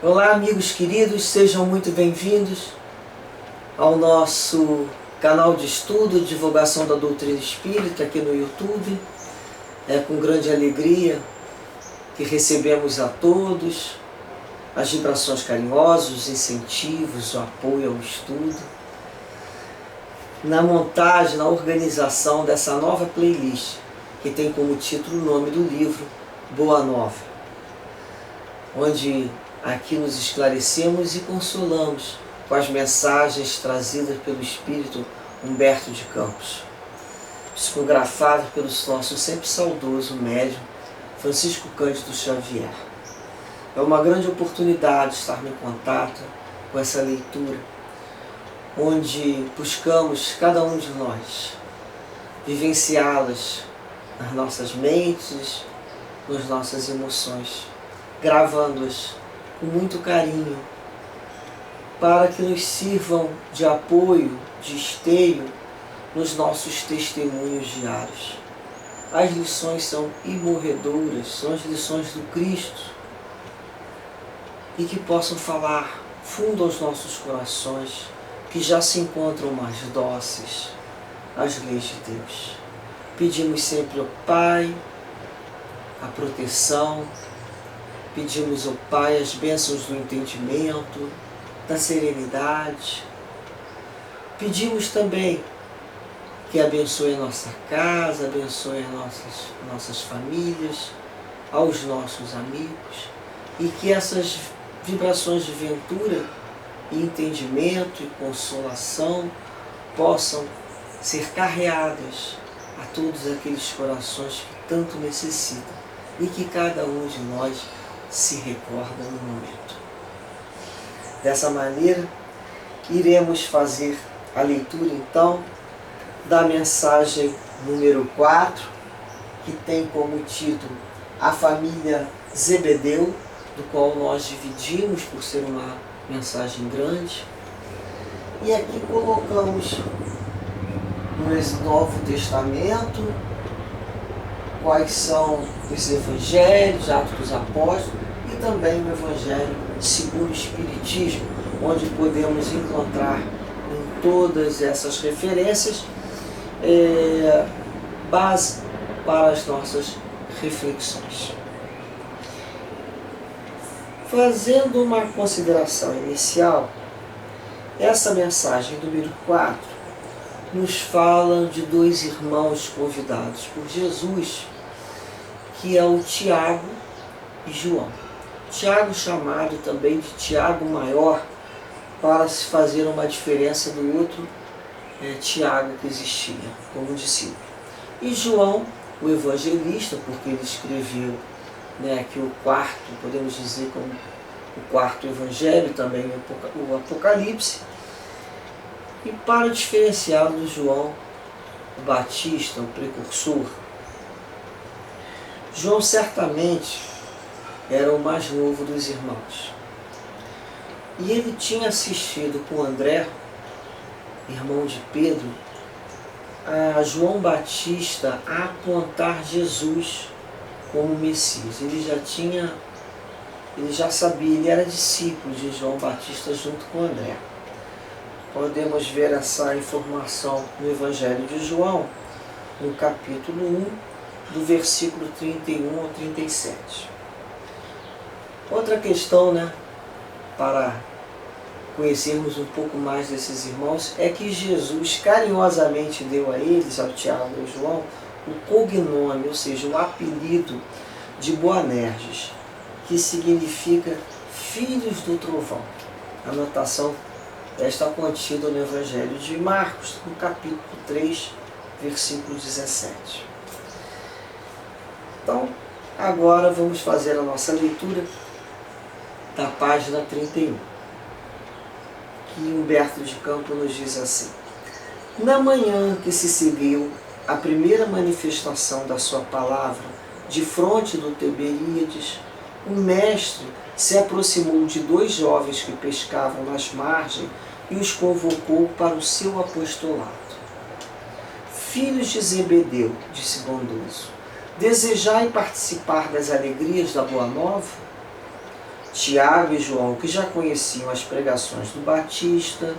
Olá, amigos queridos, sejam muito bem-vindos ao nosso canal de estudo e divulgação da doutrina espírita aqui no YouTube. É com grande alegria que recebemos a todos as vibrações carinhosas, os incentivos, o apoio ao estudo, na montagem, na organização dessa nova playlist, que tem como título o nome do livro Boa Nova, onde aqui nos esclarecemos e consolamos com as mensagens trazidas pelo Espírito Humberto de Campos, psicografado pelo nosso sempre saudoso médium Francisco Cândido Xavier. É uma grande oportunidade estar em contato com essa leitura, onde buscamos, cada um de nós, vivenciá-las nas nossas mentes, nas nossas emoções, gravando-as com muito carinho, para que nos sirvam de apoio, de esteio nos nossos testemunhos diários. As lições são imorredoras, são as lições do Cristo, e que possam falar fundo aos nossos corações, que já se encontram mais dóceis às leis de Deus. Pedimos sempre ao Pai a proteção, pedimos ao Pai as bênçãos do entendimento, da serenidade. Pedimos também que abençoe a nossa casa, abençoe as nossas famílias, aos nossos amigos, e que essas vibrações de ventura e entendimento e consolação possam ser carreadas a todos aqueles corações que tanto necessitam e que cada um de nós se recorda no momento. Dessa maneira, iremos fazer a leitura então da mensagem número 4, que tem como título A Família Zebedeu, do qual nós dividimos por ser uma mensagem grande. E aqui colocamos no Novo Testamento quais são os evangelhos, Atos dos Apóstolos, e também o Evangelho segundo o Espiritismo, onde podemos encontrar em todas essas referências base para as nossas reflexões. Fazendo uma consideração inicial, essa mensagem número 4 nos fala de dois irmãos convidados por Jesus, que é o Tiago e João. Tiago, chamado também de Tiago Maior, para se fazer uma diferença do outro Tiago que existia como discípulo. E João, o evangelista, porque ele escreveu aqui o quarto, podemos dizer como o quarto evangelho, também o Apocalipse. E para diferenciar do João o Batista, o precursor, João certamente era o mais novo dos irmãos. E ele tinha assistido com André, irmão de Pedro, a João Batista a apontar Jesus como Messias. Ele já sabia, ele era discípulo de João Batista junto com André. Podemos ver essa informação no Evangelho de João, no capítulo 1, do versículo 31 ao 37. Outra questão, para conhecermos um pouco mais desses irmãos, é que Jesus carinhosamente deu a eles, ao Tiago e ao João, o cognome, ou seja, o apelido de Boanerges, que significa filhos do trovão. A anotação está contida no Evangelho de Marcos, no capítulo 3, versículo 17. Então, agora vamos fazer a nossa leitura da página 31, que Humberto de Campos nos diz assim: Na manhã que se seguiu a primeira manifestação da sua palavra defronte do Tiberíades, o mestre se aproximou de dois jovens que pescavam nas margens e os convocou para o seu apostolado. Filhos de Zebedeu, disse bondoso, desejai participar das alegrias da Boa Nova? Tiago e João, que já conheciam as pregações do Batista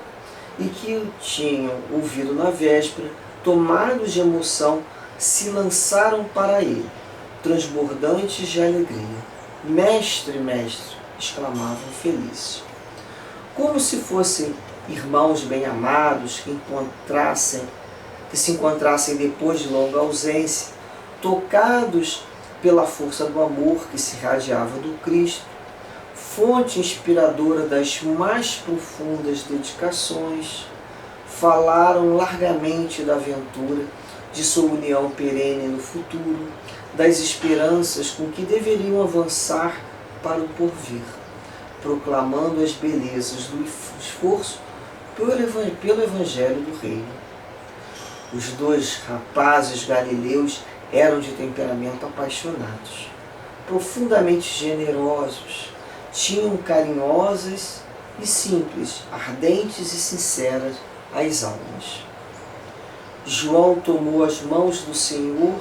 e que o tinham ouvido na véspera, tomados de emoção, se lançaram para ele, transbordantes de alegria. Mestre, mestre, exclamavam felizes. Como se fossem irmãos bem-amados que se encontrassem depois de longa ausência, tocados pela força do amor que se irradiava do Cristo, fonte inspiradora das mais profundas dedicações, falaram largamente da aventura, de sua união perene no futuro, das esperanças com que deveriam avançar para o porvir, proclamando as belezas do esforço pelo Evangelho do Reino. Os dois rapazes galileus eram de temperamento apaixonados, profundamente generosos, tinham carinhosas e simples, ardentes e sinceras as almas. João tomou as mãos do Senhor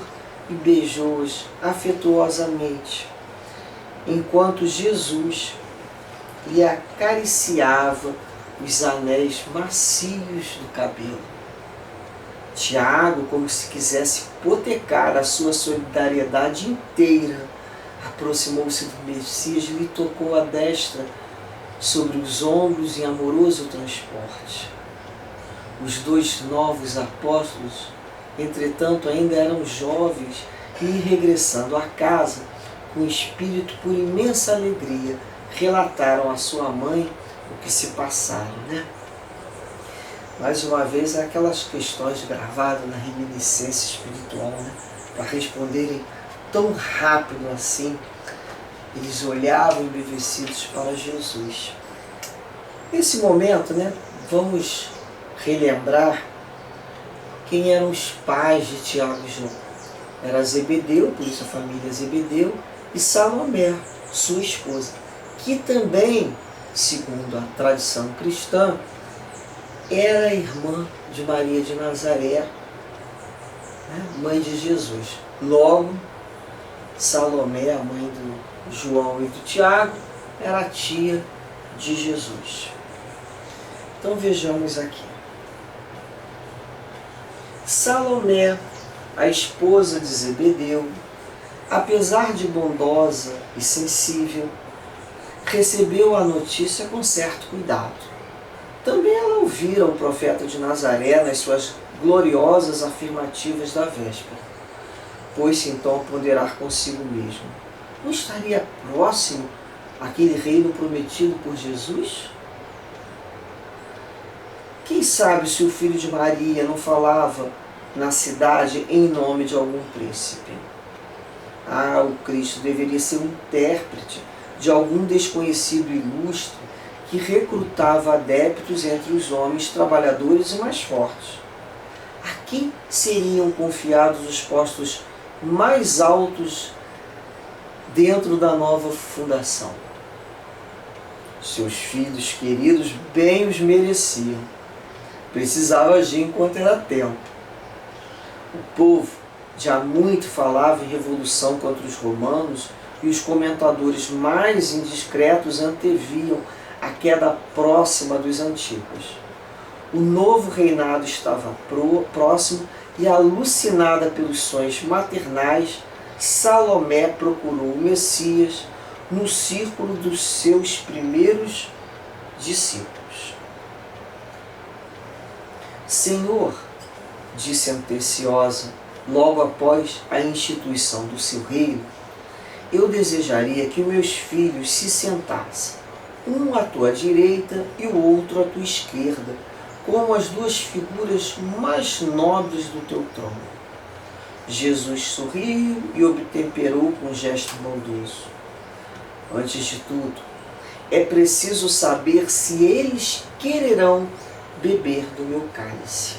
e beijou-as afetuosamente, enquanto Jesus lhe acariciava os anéis macios do cabelo. Tiago, como se quisesse hipotecar a sua solidariedade inteira, aproximou-se do Messias e lhe tocou a destra sobre os ombros em amoroso transporte. Os dois novos apóstolos, entretanto, ainda eram jovens e, regressando a casa, com espírito por imensa alegria, relataram à sua mãe o que se passaram, Mais uma vez, aquelas questões gravadas na reminiscência espiritual, para responderem tão rápido assim. Eles olhavam embevecidos para Jesus. Nesse momento, vamos relembrar quem eram os pais de Tiago e João. Era Zebedeu, por isso a família Zebedeu, e Salomé, sua esposa, que também, segundo a tradição cristã, era irmã de Maria de Nazaré, mãe de Jesus. Logo, Salomé, a mãe do João e do Tiago, era a tia de Jesus. Então vejamos aqui. Salomé, a esposa de Zebedeu, apesar de bondosa e sensível, recebeu a notícia com certo cuidado. Também ela ouvira o profeta de Nazaré nas suas gloriosas afirmativas da véspera. Pôs-se então a ponderar consigo mesmo. Não estaria próximo aquele reino prometido por Jesus? Quem sabe se o filho de Maria não falava na cidade em nome de algum príncipe? O Cristo deveria ser um intérprete de algum desconhecido ilustre que recrutava adeptos entre os homens trabalhadores e mais fortes. A quem seriam confiados os postos mais altos dentro da nova fundação? Seus filhos queridos bem os mereciam. Precisava agir enquanto era tempo. O povo já muito falava em revolução contra os romanos e os comentadores mais indiscretos anteviam a queda próxima dos antigos. O novo reinado estava próximo e, alucinada pelos sonhos maternais, Salomé procurou o Messias no círculo dos seus primeiros discípulos. Senhor, disse anteciosa, logo após a instituição do seu reino, eu desejaria que meus filhos se sentassem, um à tua direita e o outro à tua esquerda, como as duas figuras mais nobres do teu trono. Jesus sorriu e obtemperou com um gesto bondoso. Antes de tudo, é preciso saber se eles quererão beber do meu cálice.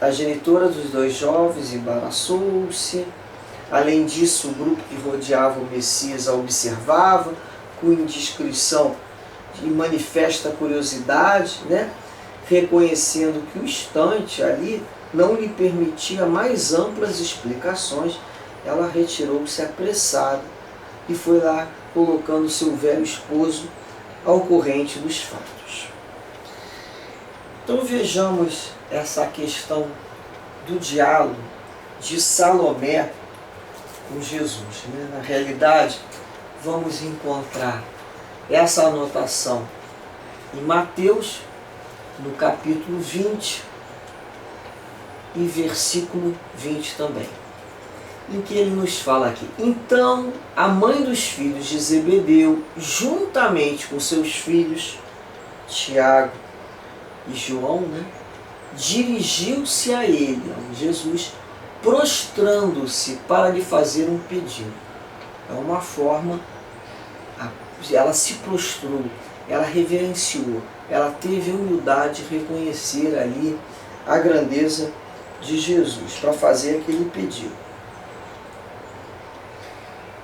A genitora dos dois jovens embaraçou-se. Além disso, o grupo que rodeava o Messias a observava com indiscrição e manifesta curiosidade, reconhecendo que o instante ali não lhe permitia mais amplas explicações. Ela retirou-se apressada e foi lá colocando seu velho esposo ao corrente dos fatos. Então vejamos essa questão do diálogo de Salomé com Jesus, né? Na realidade, vamos encontrar essa anotação em Mateus, no capítulo 20 e versículo 20 também, em que ele nos fala aqui: então a mãe dos filhos de Zebedeu, juntamente com seus filhos Tiago e João, né, dirigiu-se a ele, a Jesus, prostrando-se para lhe fazer um pedido. É uma forma, ela se prostrou, ela reverenciou, ela teve a humildade de reconhecer ali a grandeza de Jesus para fazer aquele pedido.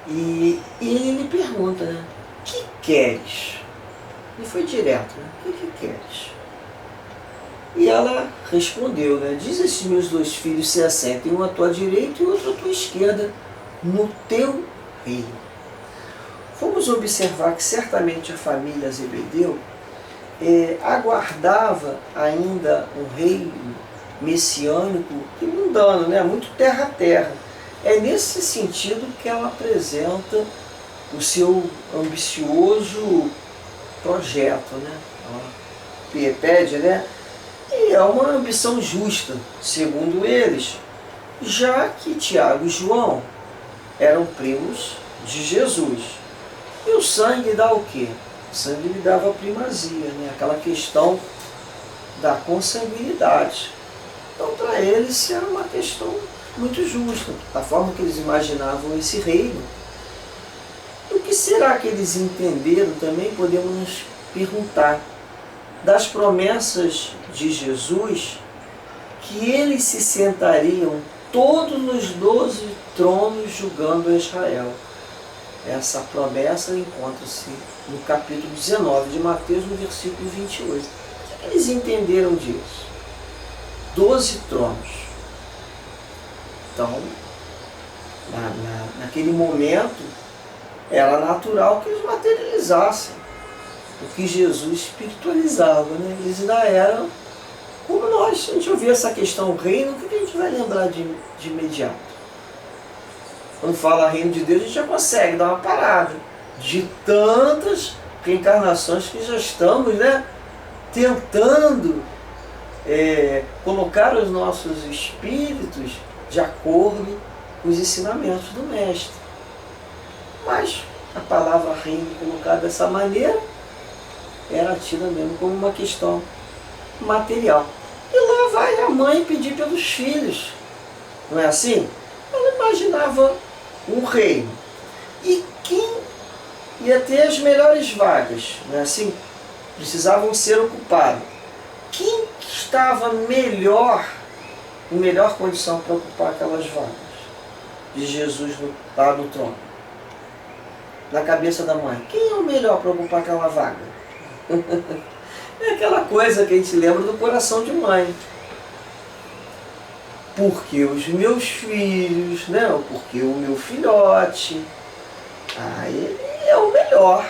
E ele lhe pergunta, né, que queres? E foi direto, né, o que queres? E ela respondeu, né, diz a esses meus dois filhos se assentem, um à tua direita e outro à tua esquerda, no teu reino. Vamos observar que certamente a família Zebedeu aguardava ainda um reino messiânico e mundano, né? Muito terra a terra. É nesse sentido que ela apresenta o seu ambicioso projeto, né? Ela pede, né? E é uma ambição justa, segundo eles, já que Tiago e João eram primos de Jesus. E o sangue dá o quê? O sangue lhe dava primazia, né? Aquela questão da consanguinidade. Então, para eles, era uma questão muito justa, da forma que eles imaginavam esse reino. E o que será que eles entenderam também, podemos nos perguntar, das promessas de Jesus, que eles se sentariam todos nos 12 tronos julgando Israel. Essa promessa encontra-se no capítulo 19 de Mateus, no versículo 28. O que eles entenderam disso? 12 tronos. Então, naquele momento, era natural que eles materializassem o que Jesus espiritualizava, né? Eles ainda eram como nós. Se a gente ouvir essa questão reino, o que a gente vai lembrar de imediato? Quando fala reino de Deus, a gente já consegue dar uma parada de tantas reencarnações que já estamos, né, tentando colocar os nossos espíritos de acordo com os ensinamentos do Mestre. Mas a palavra reino colocada dessa maneira era tida mesmo como uma questão material. E lá vai a mãe pedir pelos filhos. Não é assim? Ela imaginava um reino. E quem ia ter as melhores vagas, não é assim? Precisavam ser ocupados. Quem estava em melhor condição para ocupar aquelas vagas de Jesus lá no trono? Na cabeça da mãe. Quem é o melhor para ocupar aquela vaga? É aquela coisa que a gente lembra do coração de mãe. Porque os meus filhos, né? Porque o meu filhote, ele é o melhor.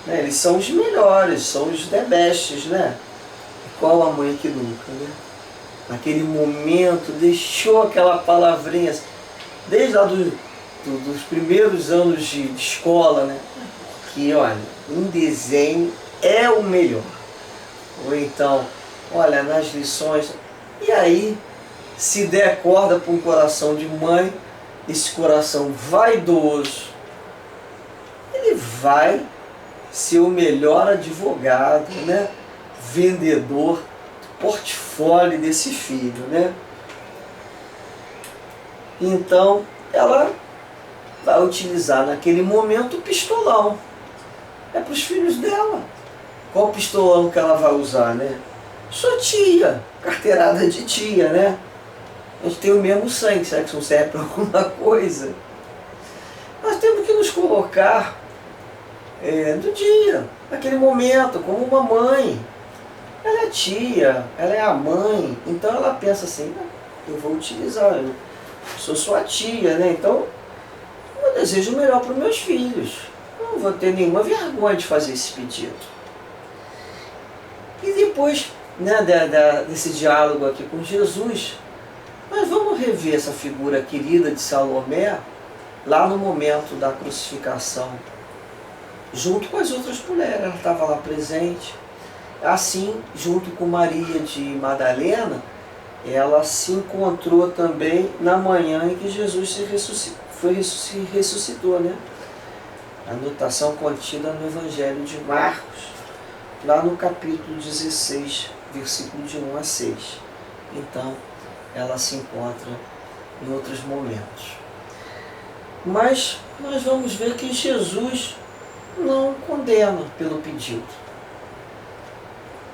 Né? Eles são os melhores, são os the bestes, né? Qual a mãe que nunca, né? Naquele momento deixou aquela palavrinha, desde lá dos primeiros anos de escola, né? Que, olha, um desenho é o melhor. Ou então, olha, nas lições. E aí, se der corda para um coração de mãe, esse coração vaidoso, ele vai ser o melhor advogado, né? Vendedor do portfólio desse filho, né? Então, ela vai utilizar naquele momento o pistolão. É para os filhos dela. Qual pistolão que ela vai usar, né? Sua tia, carteirada de tia, né? A gente tem o mesmo sangue, será que isso não serve para alguma coisa? Nós temos que nos colocar do dia, naquele momento, como uma mãe. Ela é tia, ela é a mãe, então ela pensa assim, eu vou utilizar, eu sou sua tia, né? Então, eu desejo o melhor para os meus filhos. Eu não vou ter nenhuma vergonha de fazer esse pedido. E depois, né, desse diálogo aqui com Jesus, nós vamos rever essa figura querida de Salomé lá no momento da crucificação, junto com as outras mulheres. Ela estava lá presente. Assim, junto com Maria de Madalena, ela se encontrou também na manhã em que Jesus se ressuscitou, né? A anotação contida no Evangelho de Marcos, lá no capítulo 16, versículo de 1 a 6. Então, ela se encontra em outros momentos. Mas nós vamos ver que Jesus não condena pelo pedido.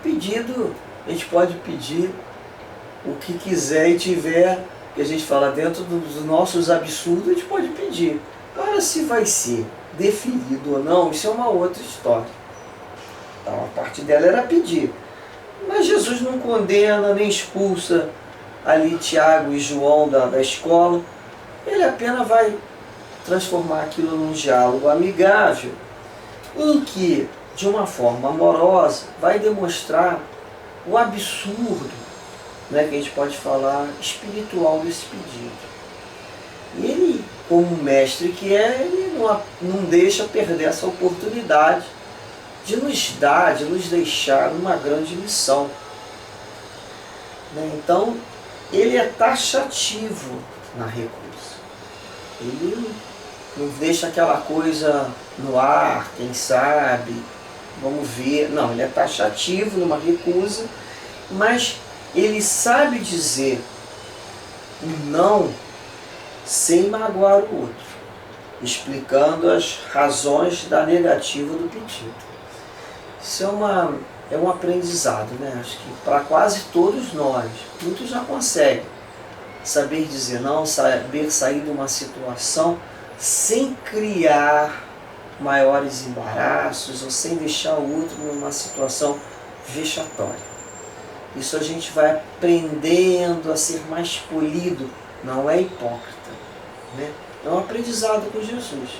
Pedido, a gente pode pedir o que quiser e tiver, que a gente fala dentro dos nossos absurdos, a gente pode pedir. Agora, se vai ser definido ou não, isso é uma outra história. Então, a parte dela era pedir. Mas Jesus não condena nem expulsa ali Tiago e João da escola. Ele apenas vai transformar aquilo num diálogo amigável, em que, de uma forma amorosa, vai demonstrar o absurdo, né, que a gente pode falar, espiritual desse pedido. E ele, como mestre que é, ele não deixa perder essa oportunidade de nos dar, de nos deixar uma grande lição. Né? Então, ele é taxativo na recusa. Ele não deixa aquela coisa no ar, quem sabe, vamos ver. Não, ele é taxativo numa recusa, mas ele sabe dizer um não sem magoar o outro, explicando as razões da negativa do pedido. Isso é um aprendizado, né? Acho que para quase todos nós, muitos já conseguem saber dizer não, saber sair de uma situação sem criar maiores embaraços ou sem deixar o outro numa situação vexatória. Isso a gente vai aprendendo a ser mais polido, não é hipócrita, né? É um aprendizado com Jesus.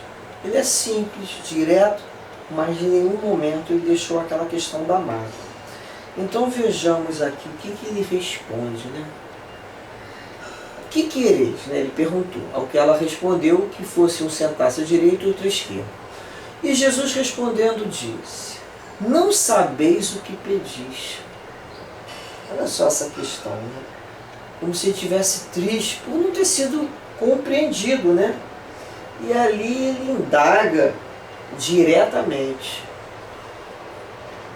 Ele é simples, direto, mas em nenhum momento ele deixou aquela questão da mágoa. Então vejamos aqui o que ele responde, né? O que quereis? Né? Ele perguntou. Ao que ela respondeu, que fosse um sentasse à direita e outro à esquerda. E Jesus respondendo disse: não sabeis o que pedis. Olha só essa questão, né? Como se ele estivesse triste por não ter sido compreendido, né? E ali ele indaga diretamente: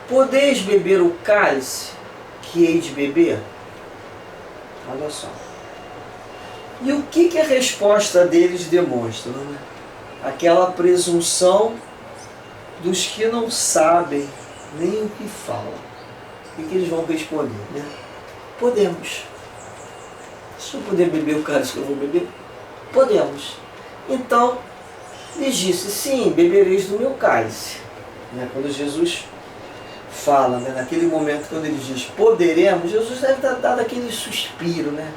podeis beber o cálice que hei de beber? Olha só. E o que a resposta deles demonstra? Né? Aquela presunção dos que não sabem nem o que falam. O que eles vão responder? Né? Podemos. Se eu puder beber o cálice que eu vou beber, podemos. Então, lhes disse: sim, bebereis do meu cálice. Né? Quando Jesus fala, né? Naquele momento, quando ele diz poderemos, Jesus deve ter dado aquele suspiro, né?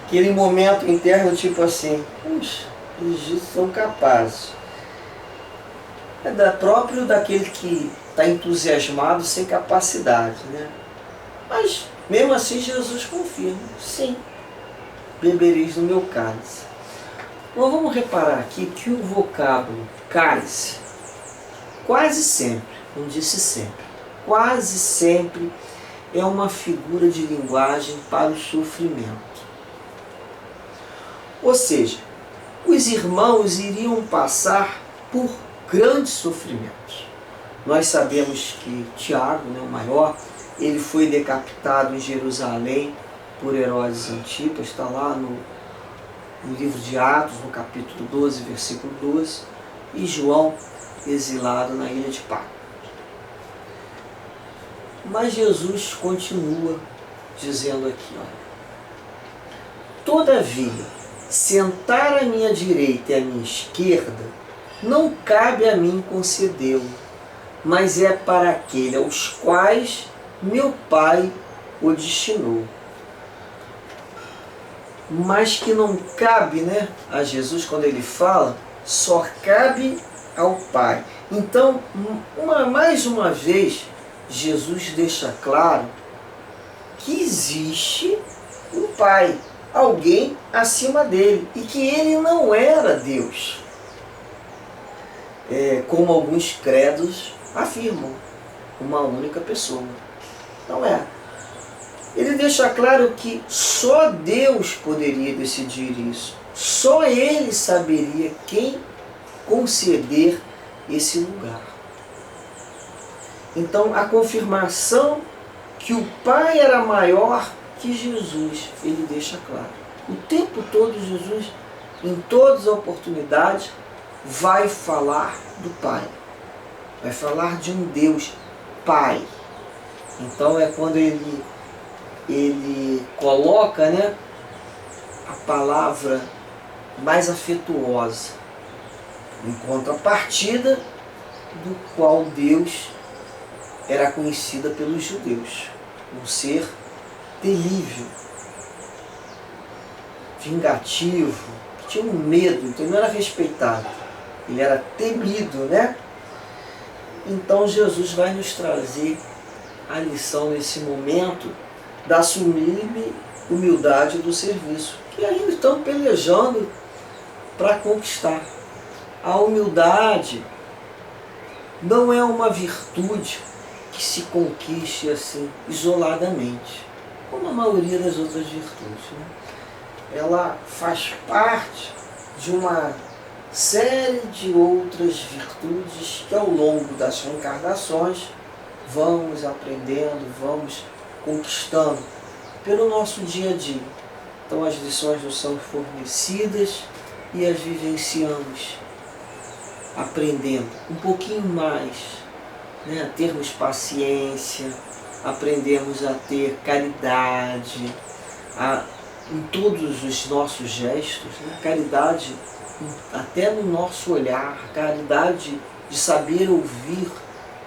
Aquele momento interno, tipo assim, eles são capazes. É próprio daquele que está entusiasmado sem capacidade, né? Mas, mesmo assim, Jesus confirma: sim, bebereis do meu cálice. Então, vamos reparar aqui que o vocábulo cálice, quase sempre, não disse sempre, quase sempre é uma figura de linguagem para o sofrimento. Ou seja, os irmãos iriam passar por grandes sofrimentos. Nós sabemos que Tiago, né, o maior, ele foi decapitado em Jerusalém por Herodes Antipas, está lá no livro de Atos, no capítulo 12, versículo 12, e João exilado na ilha de Patmos. Mas Jesus continua dizendo aqui, olha: todavia, sentar à minha direita e à minha esquerda não cabe a mim concedê-lo, mas é para aquele aos quais meu Pai o destinou. Mas que não cabe, né, a Jesus, quando ele fala, só cabe ao Pai. Então, mais uma vez, Jesus deixa claro que existe um Pai, alguém acima dele, e que ele não era Deus, como alguns credos afirmam, uma única pessoa. Não é. Ele deixa claro que só Deus poderia decidir isso. Só Ele saberia quem conceder esse lugar. Então, a confirmação que o Pai era maior que Jesus, ele deixa claro. O tempo todo Jesus, em todas as oportunidades, vai falar do Pai. Vai falar de um Deus Pai. Então é quando ele coloca, né, a palavra mais afetuosa, em contrapartida do qual Deus era conhecida pelos judeus, um ser terrível, vingativo, que tinha um medo, então ele não era respeitado, ele era temido, né? Então Jesus vai nos trazer a lição nesse momento da sublime humildade do serviço, que ainda estão pelejando para conquistar. A humildade não é uma virtude que se conquiste assim, isoladamente, como a maioria das outras virtudes, né? Ela faz parte de uma série de outras virtudes que ao longo das reencarnações vamos aprendendo, vamos conquistando pelo nosso dia a dia. Então as lições nos são fornecidas e as vivenciamos, aprendendo um pouquinho mais, né? A termos paciência, aprendemos a ter caridade, em todos os nossos gestos, né? Caridade até no nosso olhar, caridade de saber ouvir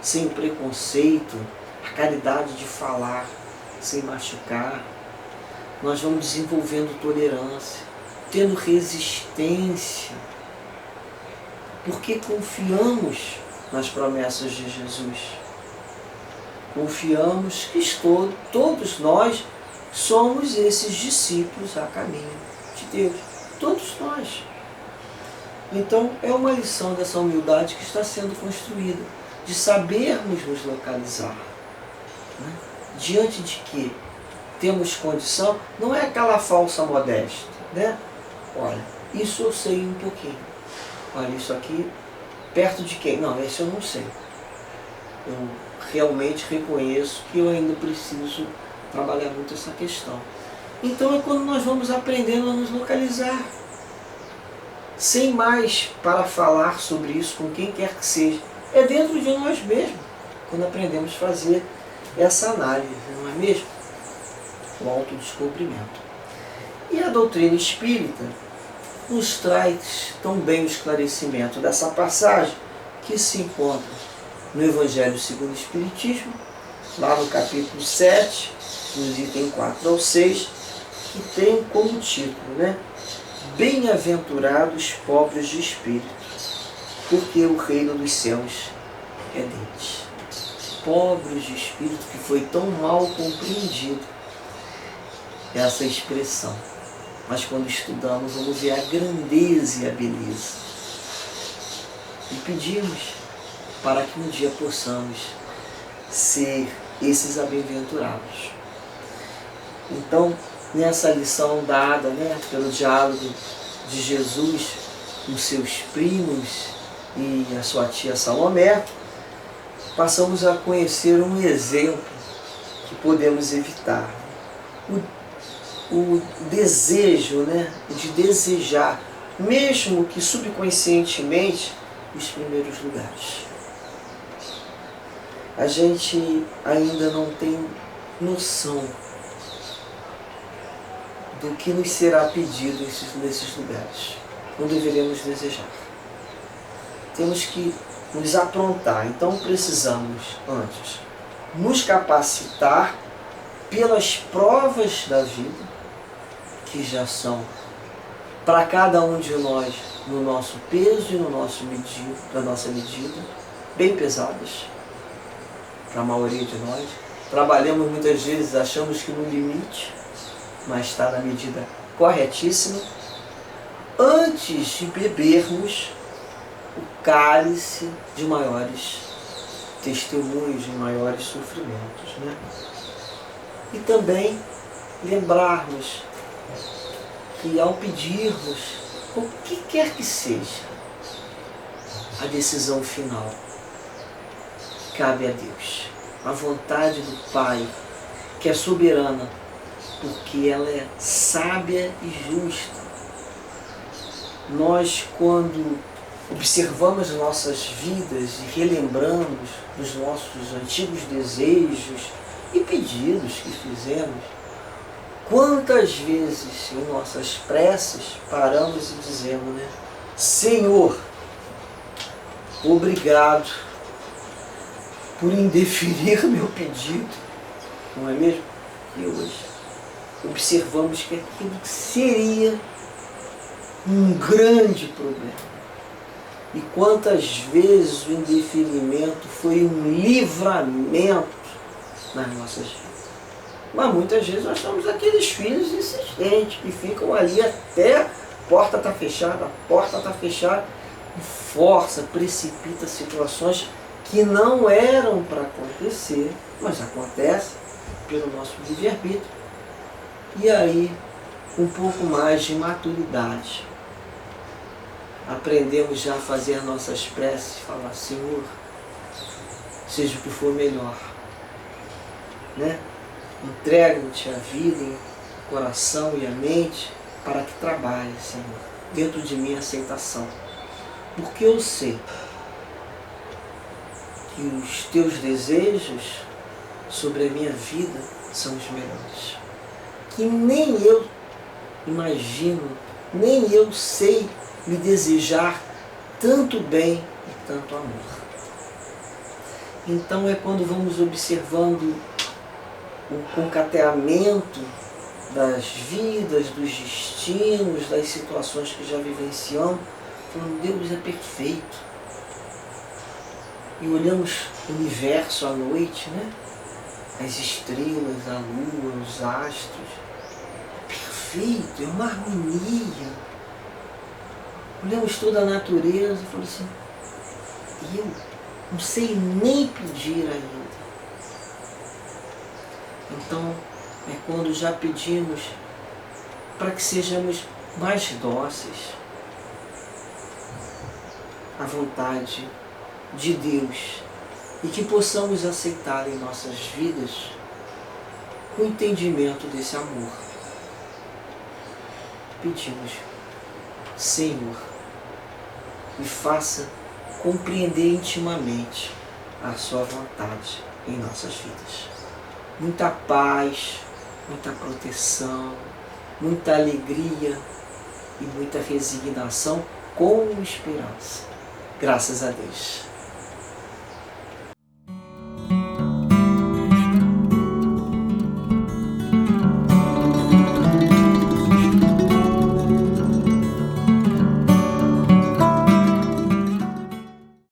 sem preconceito, a caridade de falar sem machucar. Nós vamos desenvolvendo tolerância, tendo resistência, porque confiamos nas promessas de Jesus. Confiamos que todos nós somos esses discípulos a caminho de Deus. Todos nós. Então é uma lição dessa humildade que está sendo construída, de sabermos nos localizar, né? Diante de que temos condição, não é aquela falsa modéstia, né? Olha, isso eu sei um pouquinho. Olha, isso aqui, perto de quem? Não, esse eu não sei. Eu realmente reconheço que eu ainda preciso trabalhar muito essa questão. Então é quando nós vamos aprendendo a nos localizar, sem mais para falar sobre isso com quem quer que seja. É dentro de nós mesmos, quando aprendemos a fazer essa análise, não é mesmo? O autodescobrimento. E a doutrina espírita nos traz tão bem o esclarecimento dessa passagem que se encontra no Evangelho segundo o Espiritismo, lá no capítulo 7, nos itens 4 ao 6, que tem como título, né? Bem-aventurados pobres de espírito, porque o reino dos céus é deles. Pobres de espírito, que foi tão mal compreendido essa expressão. Mas quando estudamos, vamos ver a grandeza e a beleza. E pedimos para que um dia possamos ser esses bem-aventurados. Então, nessa lição dada, né, pelo diálogo de Jesus com seus primos e a sua tia Salomé, passamos a conhecer um exemplo que podemos evitar. O desejo, né, de desejar, mesmo que subconscientemente, os primeiros lugares. A gente ainda não tem noção do que nos será pedido nesses lugares. Não deveremos desejar. Temos que nos aprontar. Então precisamos, antes, nos capacitar pelas provas da vida, que já são para cada um de nós, no nosso peso e no nosso da nossa medida, bem pesadas para a maioria de nós. Trabalhamos muitas vezes, achamos que no limite, mas está na medida corretíssima, antes de bebermos o cálice de maiores testemunhos, de maiores sofrimentos, né? E também lembrarmos que ao pedirmos o que quer que seja, a decisão final cabe a Deus. A vontade do Pai, que é soberana, porque ela é sábia e justa. Nós, quando observamos nossas vidas e relembramos dos nossos antigos desejos e pedidos que fizemos, quantas vezes em nossas preces paramos e dizemos, né? Senhor, obrigado por indeferir meu pedido, não é mesmo? E hoje observamos que aquilo seria um grande problema. E quantas vezes o indeferimento foi um livramento nas nossas vidas. Mas muitas vezes nós somos aqueles filhos insistentes que ficam ali até a porta está fechada, e força, precipita situações que não eram para acontecer, mas acontece pelo nosso livre-arbítrio. E aí, um pouco mais de maturidade. Aprendemos já a fazer nossas preces, falar, Senhor, seja o que for melhor, né? Entrego-te a vida, o coração e a mente para que trabalhe, Senhor, dentro de mim a aceitação. Porque eu sei que os teus desejos sobre a minha vida são os melhores. Que nem eu imagino, nem eu sei me desejar tanto bem e tanto amor. Então é quando vamos observando o concateamento das vidas, dos destinos, das situações que já vivenciamos, falando, Deus é perfeito. E olhamos o universo à noite, né? As estrelas, a lua, os astros. É perfeito, é uma harmonia. Olhamos toda a natureza e falamos assim, eu não sei nem pedir ainda. Então, é quando já pedimos para que sejamos mais dóceis à vontade de Deus e que possamos aceitar em nossas vidas o entendimento desse amor. Pedimos, Senhor, me faça compreender intimamente a sua vontade em nossas vidas. Muita paz, muita proteção, muita alegria e muita resignação com esperança. Graças a Deus.